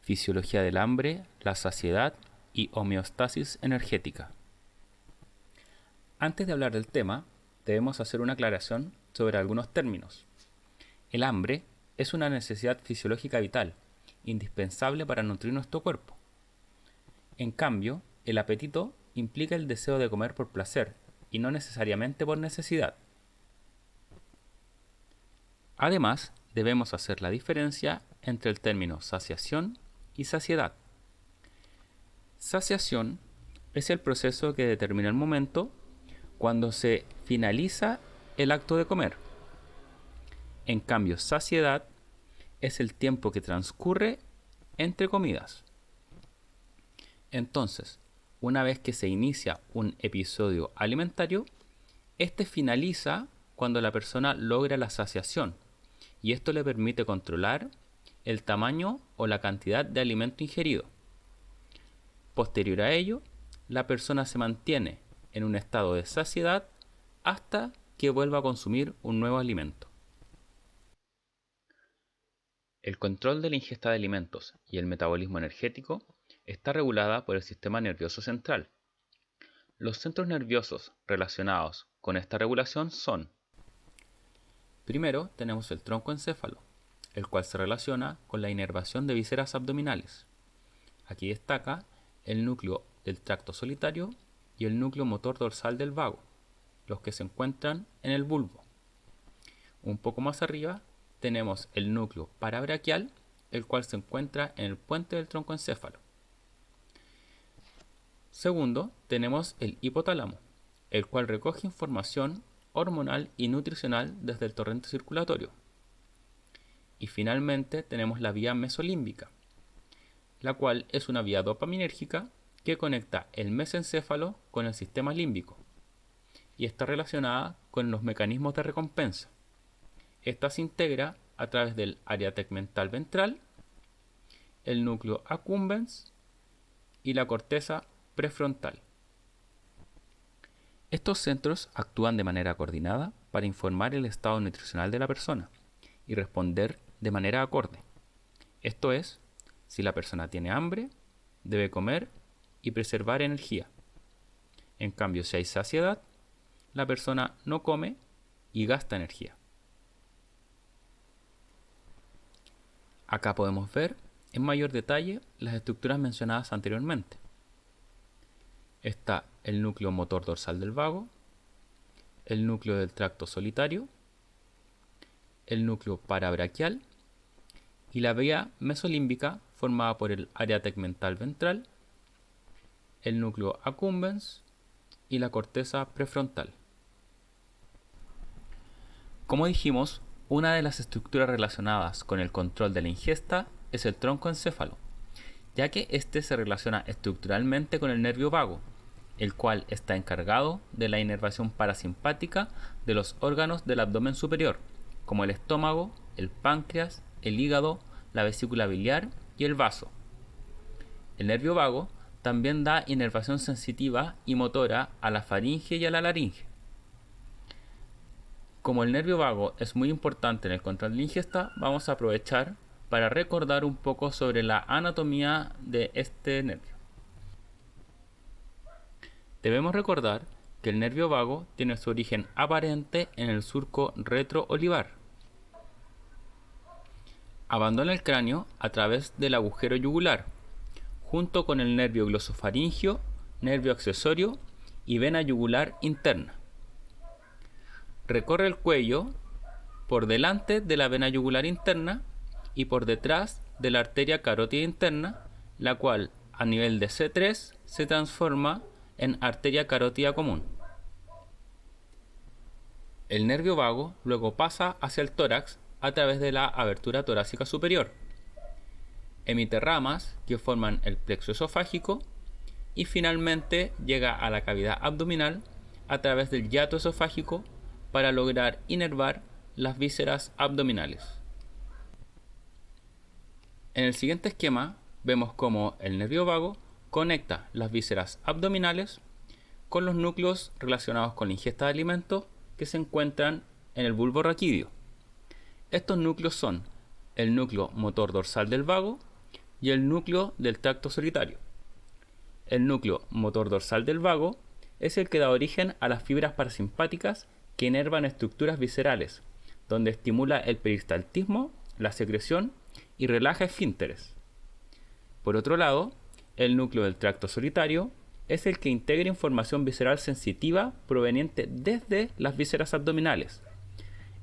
fisiología del hambre, la saciedad y homeostasis energética. Antes de hablar del tema, debemos hacer una aclaración sobre algunos términos. El hambre es una necesidad fisiológica vital, indispensable para nutrir nuestro cuerpo. En cambio, el apetito implica el deseo de comer por placer y no necesariamente por necesidad. Además, debemos hacer la diferencia entre el término saciación y saciedad. Saciación es el proceso que determina el momento cuando se finaliza el acto de comer. En cambio, saciedad es el tiempo que transcurre entre comidas. Entonces, una vez que se inicia un episodio alimentario, este finaliza cuando la persona logra la saciación, y esto le permite controlar el tamaño o la cantidad de alimento ingerido. Posterior a ello, la persona se mantiene en un estado de saciedad hasta que vuelva a consumir un nuevo alimento. El control de la ingesta de alimentos y el metabolismo energético está regulada por el sistema nervioso central. Los centros nerviosos relacionados con esta regulación son: primero tenemos el troncoencéfalo, el cual se relaciona con la inervación de vísceras abdominales. Aquí destaca el núcleo del tracto solitario y el núcleo motor dorsal del vago, los que se encuentran en el bulbo. Un poco más arriba tenemos el núcleo parabraquial, el cual se encuentra en el puente del troncoencéfalo. Segundo, tenemos el hipotálamo, el cual recoge información hormonal y nutricional desde el torrente circulatorio. Y finalmente tenemos la vía mesolímbica, la cual es una vía dopaminérgica que conecta el mesencéfalo con el sistema límbico y está relacionada con los mecanismos de recompensa. Esta se integra a través del área tegmental ventral, el núcleo accumbens y la corteza prefrontal. Estos centros actúan de manera coordinada para informar el estado nutricional de la persona y responder de manera acorde. Esto es, si la persona tiene hambre, debe comer y preservar energía. En cambio, si hay saciedad, la persona no come y gasta energía. Acá podemos ver en mayor detalle las estructuras mencionadas anteriormente. Está el núcleo motor dorsal del vago, el núcleo del tracto solitario, el núcleo parabraquial y la vía mesolímbica formada por el área tegmental ventral, el núcleo accumbens y la corteza prefrontal. Como dijimos, una de las estructuras relacionadas con el control de la ingesta es el troncoencéfalo, ya que este se relaciona estructuralmente con el nervio vago, el cual está encargado de la inervación parasimpática de los órganos del abdomen superior, como el estómago, el páncreas, el hígado, la vesícula biliar y el vaso. El nervio vago también da inervación sensitiva y motora a la faringe y a la laringe. Como el nervio vago es muy importante en el control de la ingesta, vamos a aprovechar para recordar un poco sobre la anatomía de este nervio. Debemos recordar que el nervio vago tiene su origen aparente en el surco retroolivar. Abandona el cráneo a través del agujero yugular, junto con el nervio glosofaringio, nervio accesorio y vena yugular interna. Recorre el cuello por delante de la vena yugular interna y por detrás de la arteria carótida interna, la cual a nivel de C3 se transforma en arteria carótida común. El nervio vago luego pasa hacia el tórax a través de la abertura torácica superior. Emite ramas que forman el plexo esofágico y finalmente llega a la cavidad abdominal a través del hiato esofágico para lograr inervar las vísceras abdominales. En el siguiente esquema vemos cómo el nervio vago conecta las vísceras abdominales con los núcleos relacionados con la ingesta de alimentos que se encuentran en el bulbo raquídeo. Estos núcleos son el núcleo motor dorsal del vago y el núcleo del tracto solitario. El núcleo motor dorsal del vago es el que da origen a las fibras parasimpáticas que inervan estructuras viscerales, donde estimula el peristaltismo, la secreción y relaja esfínteres. Por otro lado, el núcleo del tracto solitario es el que integra información visceral sensitiva proveniente desde las vísceras abdominales.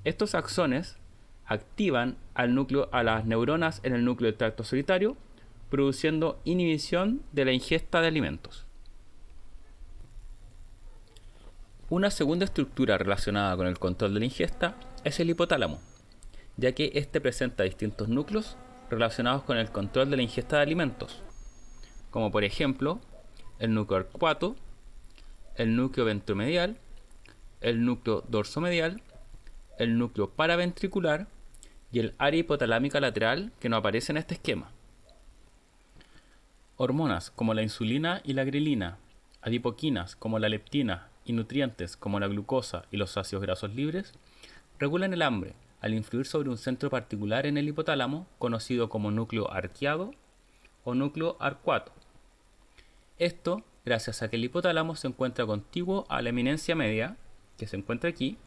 Estos axones activan a las neuronas en el núcleo del tracto solitario, produciendo inhibición de la ingesta de alimentos. Una segunda estructura relacionada con el control de la ingesta es el hipotálamo, ya que este presenta distintos núcleos relacionados con el control de la ingesta de alimentos, como por ejemplo el núcleo arcuato, el núcleo ventromedial, el núcleo dorsomedial, el núcleo paraventricular y el área hipotalámica lateral que no aparece en este esquema. Hormonas como la insulina y la grelina, adipoquinas como la leptina y nutrientes como la glucosa y los ácidos grasos libres regulan el hambre al influir sobre un centro particular en el hipotálamo conocido como núcleo arqueado o núcleo arcuato. Esto gracias a que el hipotálamo se encuentra contiguo a la eminencia media, que se encuentra aquí,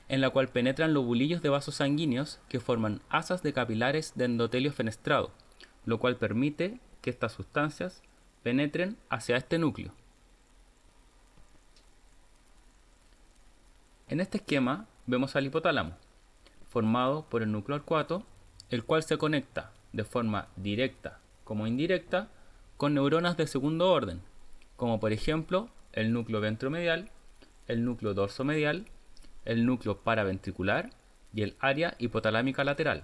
en la cual penetran lobulillos de vasos sanguíneos que forman asas de capilares de endotelio fenestrado, lo cual permite que estas sustancias penetren hacia este núcleo. En este esquema vemos al hipotálamo, formado por el núcleo arcuato, el cual se conecta de forma directa como indirecta con neuronas de segundo orden, como por ejemplo el núcleo ventromedial, el núcleo dorsomedial, el núcleo paraventricular y el área hipotalámica lateral.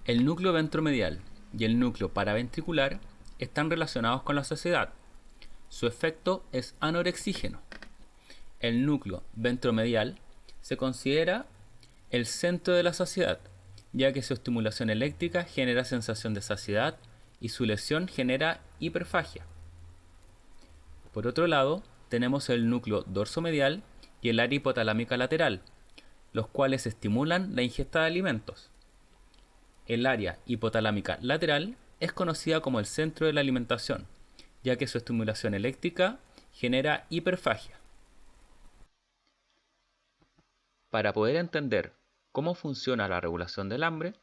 El núcleo ventromedial y el núcleo paraventricular están relacionados con la saciedad. Su efecto es anorexígeno. El núcleo ventromedial se considera el centro de la saciedad, ya que su estimulación eléctrica genera sensación de saciedad y su lesión genera hiperfagia. Por otro lado, tenemos el núcleo dorsomedial y el área hipotalámica lateral, los cuales estimulan la ingesta de alimentos. El área hipotalámica lateral es conocida como el centro de la alimentación, ya que su estimulación eléctrica genera hiperfagia. Para poder entender cómo funciona la regulación del hambre,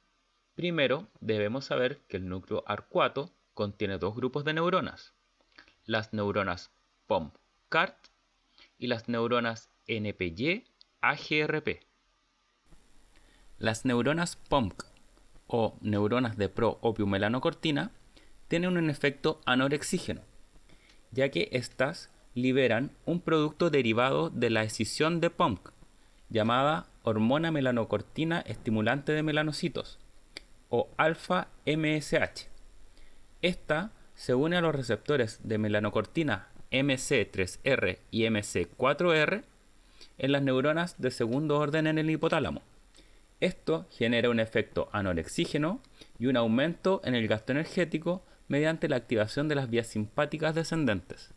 primero debemos saber que el núcleo arcuato contiene dos grupos de neuronas, las neuronas POMC-CART y las neuronas NPY-AGRP. Las neuronas POMC o neuronas de pro-opiomelanocortina tienen un efecto anorexígeno, ya que éstas liberan un producto derivado de la escisión de POMC, llamada hormona melanocortina estimulante de melanocitos, o alfa-MSH. Esta se une a los receptores de melanocortina MC3R y MC4R en las neuronas de segundo orden en el hipotálamo. Esto genera un efecto anorexígeno y un aumento en el gasto energético mediante la activación de las vías simpáticas descendentes.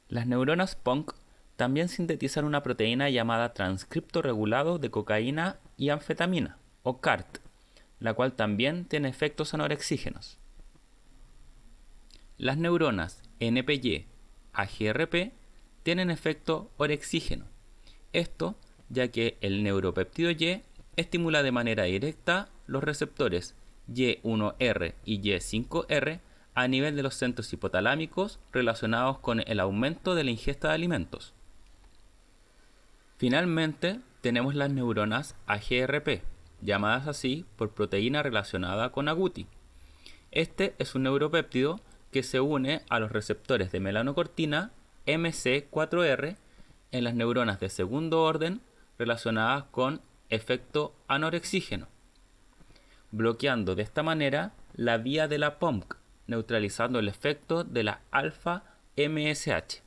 Las neuronas POMC también sintetizan una proteína llamada transcripto regulado de cocaína y anfetamina, o CART, la cual también tiene efectos anorexígenos. Las neuronas NPY-AGRP tienen efecto orexígeno. Esto ya que el neuropéptido Y estimula de manera directa los receptores Y1R y Y5R a nivel de los centros hipotalámicos relacionados con el aumento de la ingesta de alimentos. Finalmente, tenemos las neuronas AGRP, llamadas así por proteína relacionada con agouti. Este es un neuropéptido que se une a los receptores de melanocortina MC4R en las neuronas de segundo orden relacionadas con efecto anorexígeno, bloqueando de esta manera la vía de la POMC, neutralizando el efecto de la alfa-MSH.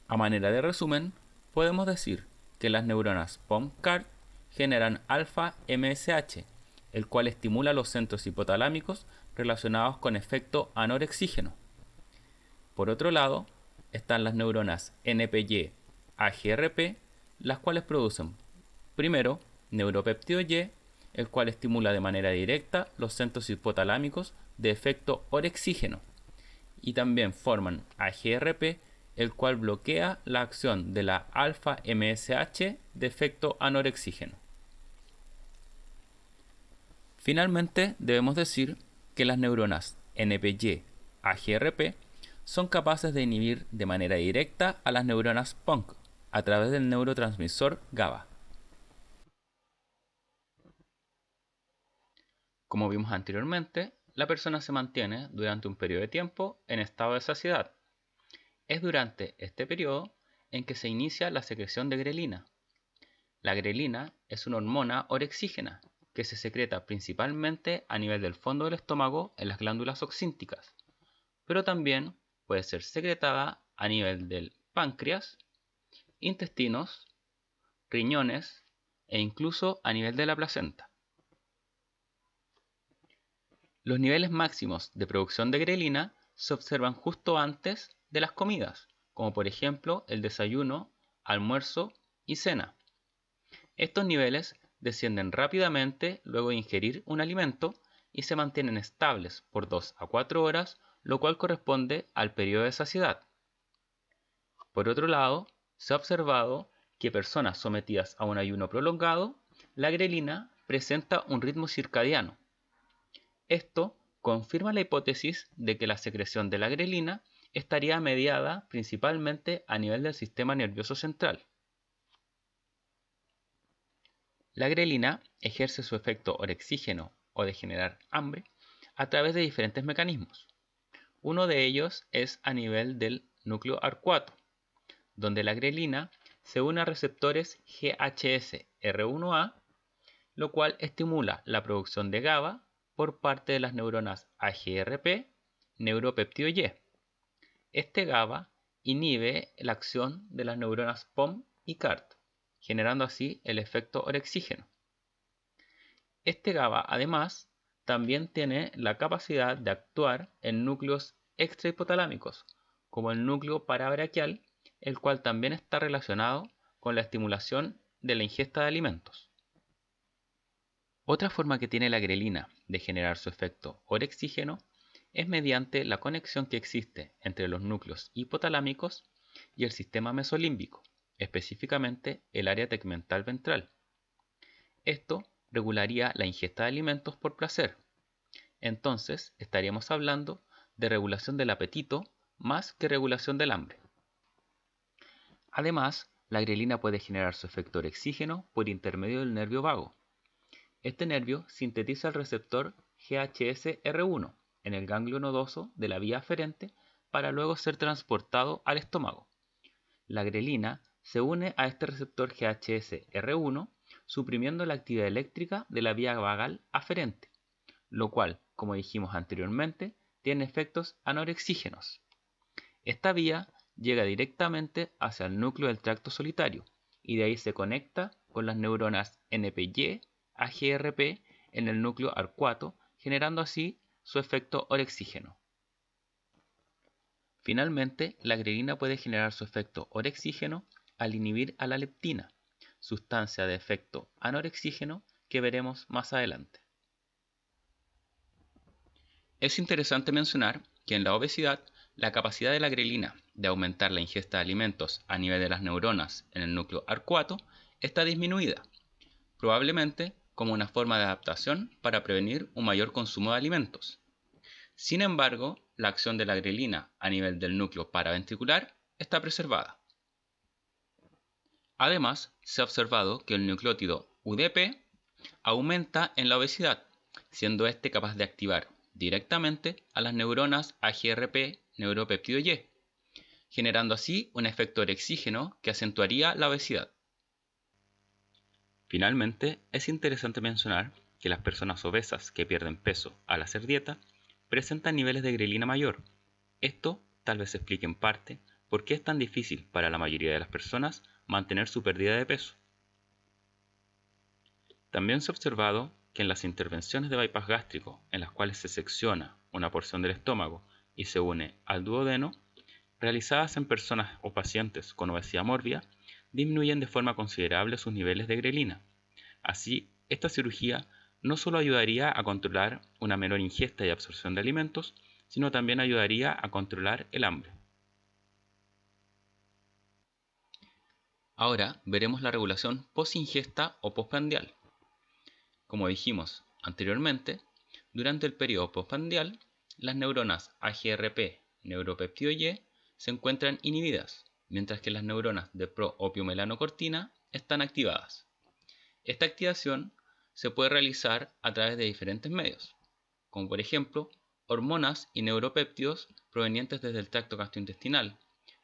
A manera de resumen, podemos decir que las neuronas POMC-CART generan alfa-MSH, el cual estimula los centros hipotalámicos relacionados con efecto anorexígeno. Por otro lado, están las neuronas NPY-AGRP, las cuales producen, primero, neuropéptido Y el cual estimula de manera directa los centros hipotalámicos de efecto orexígeno, y también forman AGRP, el cual bloquea la acción de la alfa-MSH de efecto anorexígeno. Finalmente, debemos decir que las neuronas NPY-AGRP son capaces de inhibir de manera directa a las neuronas PONC a través del neurotransmisor GABA. Como vimos anteriormente, la persona se mantiene durante un periodo de tiempo en estado de saciedad. Es durante este periodo en que se inicia la secreción de grelina. La grelina es una hormona orexígena que se secreta principalmente a nivel del fondo del estómago en las glándulas oxínticas, pero también puede ser secretada a nivel del páncreas, intestinos, riñones e incluso a nivel de la placenta. Los niveles máximos de producción de grelina se observan justo antes de las comidas, como por ejemplo el desayuno, almuerzo y cena. Estos niveles descienden rápidamente luego de ingerir un alimento y se mantienen estables por 2 a 4 horas, lo cual corresponde al periodo de saciedad. Por otro lado, se ha observado que personas sometidas a un ayuno prolongado, la grelina presenta un ritmo circadiano. Esto confirma la hipótesis de que la secreción de la grelina estaría mediada principalmente a nivel del sistema nervioso central. La grelina ejerce su efecto orexígeno o de generar hambre a través de diferentes mecanismos. Uno de ellos es a nivel del núcleo arcuato, donde la grelina se une a receptores GHS-R1A, lo cual estimula la producción de GABA por parte de las neuronas AGRP, neuropéptido Y. Este GABA inhibe la acción de las neuronas POM y CART, generando así el efecto orexígeno. Este GABA, además, también tiene la capacidad de actuar en núcleos extrahipotalámicos, como el núcleo parabraquial, el cual también está relacionado con la estimulación de la ingesta de alimentos. Otra forma que tiene la grelina de generar su efecto orexígeno es mediante la conexión que existe entre los núcleos hipotalámicos y el sistema mesolímbico, específicamente el área tegmental ventral. Esto regularía la ingesta de alimentos por placer. Entonces estaríamos hablando de regulación del apetito más que regulación del hambre. Además, la grelina puede generar su efecto orexígeno por intermedio del nervio vago. Este nervio sintetiza el receptor GHS-R1 en el ganglio nodoso de la vía aferente para luego ser transportado al estómago. La grelina se une a este receptor GHS-R1 suprimiendo la actividad eléctrica de la vía vagal aferente, lo cual, como dijimos anteriormente, tiene efectos anorexígenos. Esta vía llega directamente hacia el núcleo del tracto solitario y de ahí se conecta con las neuronas NPY, AGRP en el núcleo arcuato, generando así su efecto orexígeno. Finalmente, la grelina puede generar su efecto orexígeno al inhibir a la leptina, sustancia de efecto anorexígeno que veremos más adelante. Es interesante mencionar que en la obesidad, la capacidad de la grelina de aumentar la ingesta de alimentos a nivel de las neuronas en el núcleo arcuato está disminuida, probablemente como una forma de adaptación para prevenir un mayor consumo de alimentos. Sin embargo, la acción de la grelina a nivel del núcleo paraventricular está preservada. Además, se ha observado que el nucleótido UDP aumenta en la obesidad, siendo este capaz de activar directamente a las neuronas AGRP neuropéptido Y, generando así un efecto orexígeno que acentuaría la obesidad. Finalmente, es interesante mencionar que las personas obesas que pierden peso al hacer dieta presentan niveles de grelina mayor. Esto tal vez se explique en parte por qué es tan difícil para la mayoría de las personas mantener su pérdida de peso. También se ha observado que en las intervenciones de bypass gástrico, en las cuales se secciona una porción del estómago y se une al duodeno, realizadas en personas o pacientes con obesidad mórbida, disminuyen de forma considerable sus niveles de grelina. Así, esta cirugía no solo ayudaría a controlar una menor ingesta y absorción de alimentos, sino también ayudaría a controlar el hambre. Ahora veremos la regulación post-ingesta o postprandial. Como dijimos anteriormente, durante el periodo postprandial, las neuronas AGRP, neuropéptido Y, se encuentran inhibidas, mientras que las neuronas de pro-opiomelanocortina están activadas. Esta activación se puede realizar a través de diferentes medios, como por ejemplo hormonas y neuropéptidos provenientes desde el tracto gastrointestinal,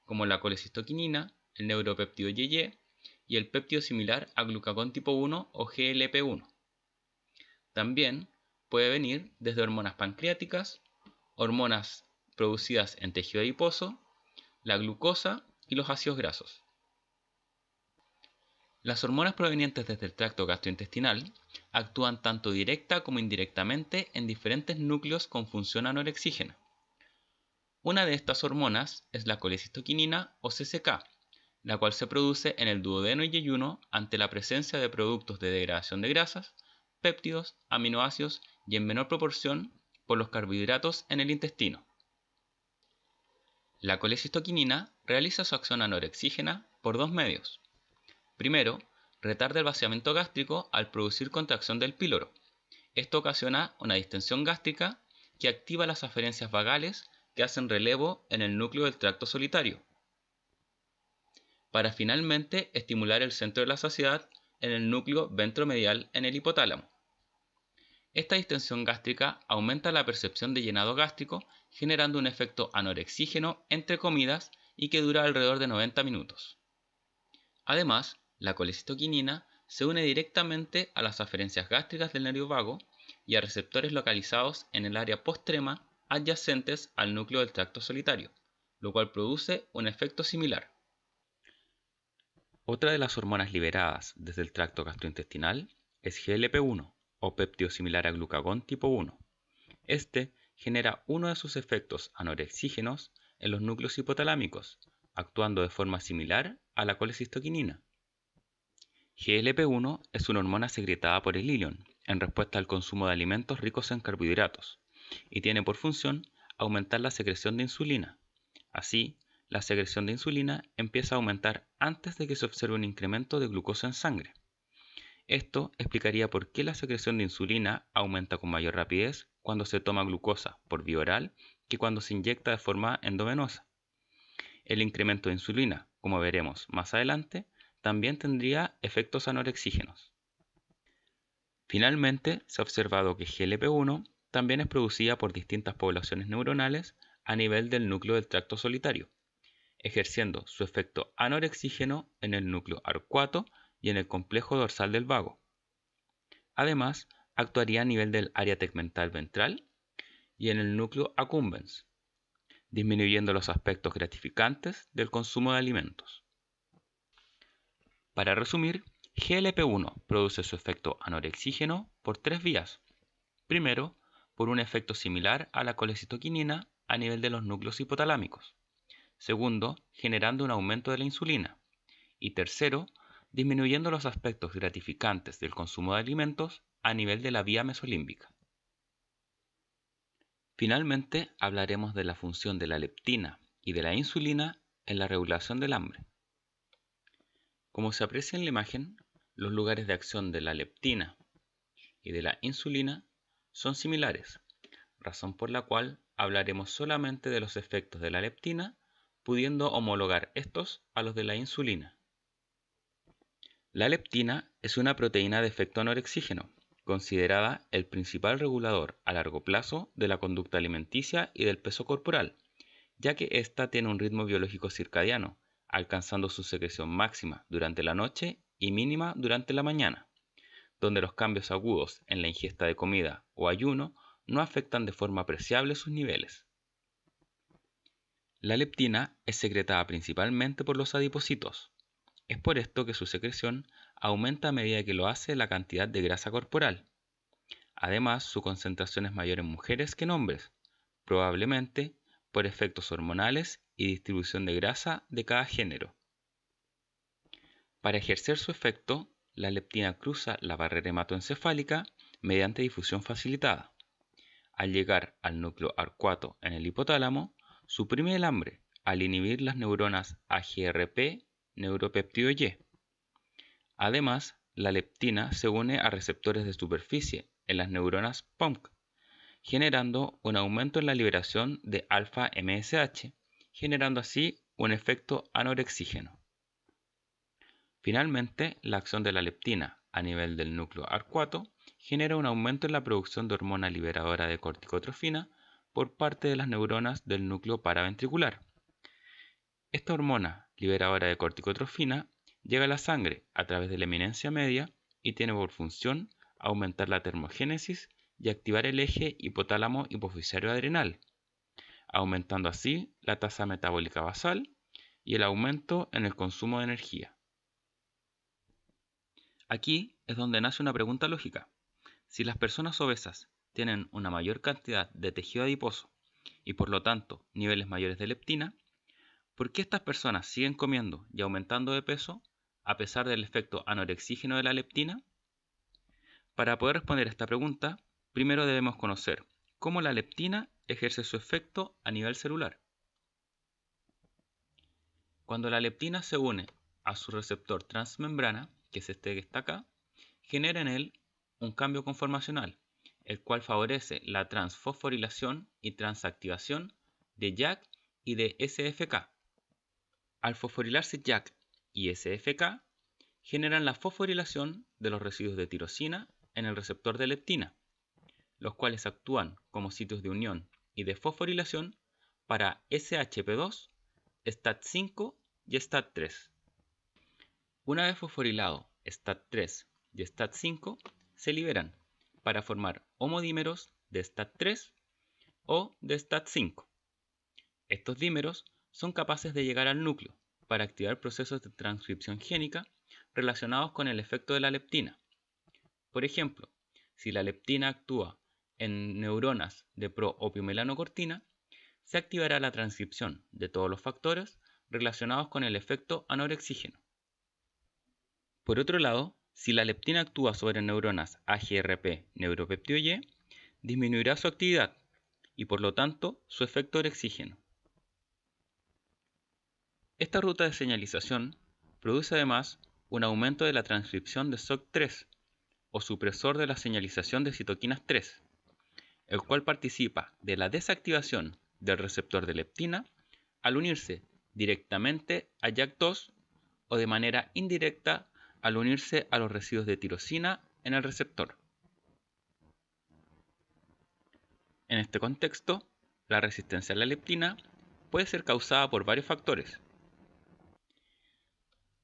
como la colecistoquinina, el neuropéptido YY y el péptido similar a glucagón tipo 1 o GLP-1. También puede venir desde hormonas pancreáticas, hormonas producidas en tejido adiposo, la glucosa y los ácidos grasos. Las hormonas provenientes desde el tracto gastrointestinal actúan tanto directa como indirectamente en diferentes núcleos con función anorexígena. Una de estas hormonas es la colecistoquinina o CCK, la cual se produce en el duodeno y yeyuno ante la presencia de productos de degradación de grasas, péptidos, aminoácidos y en menor proporción por los carbohidratos en el intestino. La colecistoquinina realiza su acción anorexígena por dos medios. Primero, retarda el vaciamiento gástrico al producir contracción del píloro. Esto ocasiona una distensión gástrica que activa las aferencias vagales que hacen relevo en el núcleo del tracto solitario, para finalmente estimular el centro de la saciedad en el núcleo ventromedial en el hipotálamo. Esta distensión gástrica aumenta la percepción de llenado gástrico, generando un efecto anorexígeno entre comidas y que dura alrededor de 90 minutos. Además, la colecistoquinina se une directamente a las aferencias gástricas del nervio vago y a receptores localizados en el área postrema adyacentes al núcleo del tracto solitario, lo cual produce un efecto similar. Otra de las hormonas liberadas desde el tracto gastrointestinal es GLP-1 o péptido similar a glucagón tipo 1. Este genera uno de sus efectos anorexígenos en los núcleos hipotalámicos, actuando de forma similar a la colecistoquinina. GLP-1 es una hormona secretada por el ilion en respuesta al consumo de alimentos ricos en carbohidratos y tiene por función aumentar la secreción de insulina. Así, la secreción de insulina empieza a aumentar antes de que se observe un incremento de glucosa en sangre. Esto explicaría por qué la secreción de insulina aumenta con mayor rapidez cuando se toma glucosa por vía oral que cuando se inyecta de forma endovenosa. El incremento de insulina, como veremos más adelante, también tendría efectos anorexígenos. Finalmente, se ha observado que GLP-1 también es producida por distintas poblaciones neuronales a nivel del núcleo del tracto solitario, ejerciendo su efecto anorexígeno en el núcleo arcuato y en el complejo dorsal del vago. Además, actuaría a nivel del área tegmental ventral y en el núcleo accumbens, disminuyendo los aspectos gratificantes del consumo de alimentos. Para resumir, GLP-1 produce su efecto anorexígeno por tres vías. Primero, por un efecto similar a la colecistoquinina a nivel de los núcleos hipotalámicos. Segundo, generando un aumento de la insulina. Y tercero, disminuyendo los aspectos gratificantes del consumo de alimentos a nivel de la vía mesolímbica. Finalmente, hablaremos de la función de la leptina y de la insulina en la regulación del hambre. Como se aprecia en la imagen, los lugares de acción de la leptina y de la insulina son similares, razón por la cual hablaremos solamente de los efectos de la leptina, pudiendo homologar estos a los de la insulina. La leptina es una proteína de efecto anorexígeno, considerada el principal regulador a largo plazo de la conducta alimenticia y del peso corporal, ya que ésta tiene un ritmo biológico circadiano, alcanzando su secreción máxima durante la noche y mínima durante la mañana, donde los cambios agudos en la ingesta de comida o ayuno no afectan de forma apreciable sus niveles. La leptina es secretada principalmente por los adipocitos. Es por esto que su secreción aumenta a medida que lo hace la cantidad de grasa corporal. Además, su concentración es mayor en mujeres que en hombres, probablemente por efectos hormonales y distribución de grasa de cada género. Para ejercer su efecto, la leptina cruza la barrera hematoencefálica mediante difusión facilitada. Al llegar al núcleo arcuato en el hipotálamo, suprime el hambre al inhibir las neuronas AGRP, neuropéptido Y. Además, la leptina se une a receptores de superficie en las neuronas POMC, generando un aumento en la liberación de alfa-MSH, generando así un efecto anorexígeno. Finalmente, la acción de la leptina a nivel del núcleo arcuato genera un aumento en la producción de hormona liberadora de corticotrofina por parte de las neuronas del núcleo paraventricular. Esta hormona liberadora de corticotrofina llega a la sangre a través de la eminencia media y tiene por función aumentar la termogénesis y activar el eje hipotálamo hipofisario adrenal, aumentando así la tasa metabólica basal y el aumento en el consumo de energía. Aquí es donde nace una pregunta lógica. Si las personas obesas tienen una mayor cantidad de tejido adiposo y por lo tanto niveles mayores de leptina, ¿por qué estas personas siguen comiendo y aumentando de peso a pesar del efecto anorexígeno de la leptina? Para poder responder a esta pregunta, primero debemos conocer cómo la leptina ejerce su efecto a nivel celular. Cuando la leptina se une a su receptor transmembrana, que es este que está acá, genera en él un cambio conformacional, el cual favorece la transfosforilación y transactivación de JAK y de SFK. Al fosforilarse JAK y SFK, generan la fosforilación de los residuos de tirosina en el receptor de leptina, los cuales actúan como sitios de unión y de fosforilación para SHP2, STAT5 y STAT3. Una vez fosforilado STAT3 y STAT5, se liberan para formar homodímeros de STAT3 o de STAT5. Estos dímeros son capaces de llegar al núcleo para activar procesos de transcripción génica relacionados con el efecto de la leptina. Por ejemplo, si la leptina actúa en neuronas de pro-opiomelanocortina, se activará la transcripción de todos los factores relacionados con el efecto anorexígeno. Por otro lado, si la leptina actúa sobre neuronas AGRP neuropéptido Y, disminuirá su actividad y por lo tanto su efecto orexígeno. Esta ruta de señalización produce además un aumento de la transcripción de SOC3 o supresor de la señalización de citoquinas 3, el cual participa de la desactivación del receptor de leptina al unirse directamente a JAK2 o de manera indirecta al unirse a los residuos de tirosina en el receptor. En este contexto, la resistencia a la leptina puede ser causada por varios factores.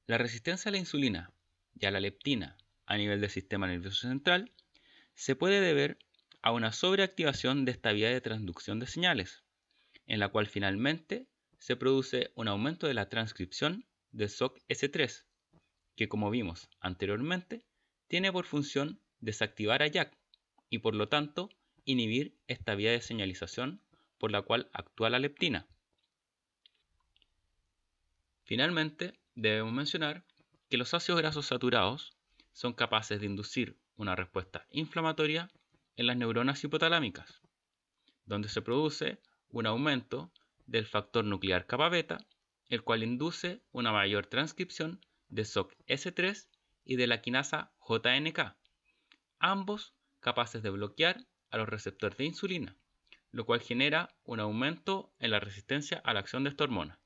La resistencia a la insulina y a la leptina a nivel del sistema nervioso central se puede deber a una sobreactivación de esta vía de transducción de señales, en la cual finalmente se produce un aumento de la transcripción de SOC-S3, que como vimos anteriormente, tiene por función desactivar a JAK y por lo tanto inhibir esta vía de señalización por la cual actúa la leptina. Finalmente, debemos mencionar que los ácidos grasos saturados son capaces de inducir una respuesta inflamatoria en las neuronas hipotalámicas, donde se produce un aumento del factor nuclear kappa beta, el cual induce una mayor transcripción de SOC-S3 y de la quinasa JNK, ambos capaces de bloquear a los receptores de insulina, lo cual genera un aumento en la resistencia a la acción de esta hormona.